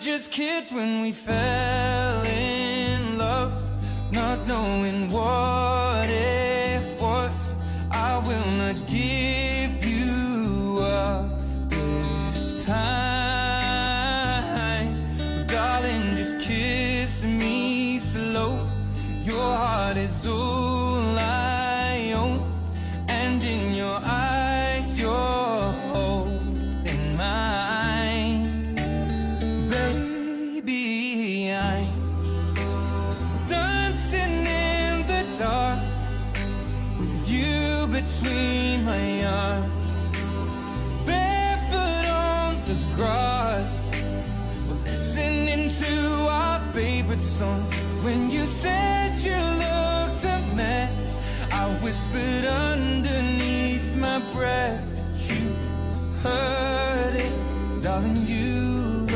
just kids when we fell in love, not knowing what it was. I will not give you up this time, darling, just kiss me slow. Your heart is all I own, and in your eyes you're holding mine. Baby, I'm dancing in the dark with you between my arms, barefoot on the grass. We're listening to our favorite song. When you said you looked a mess, I whispered underneath my breath that you heard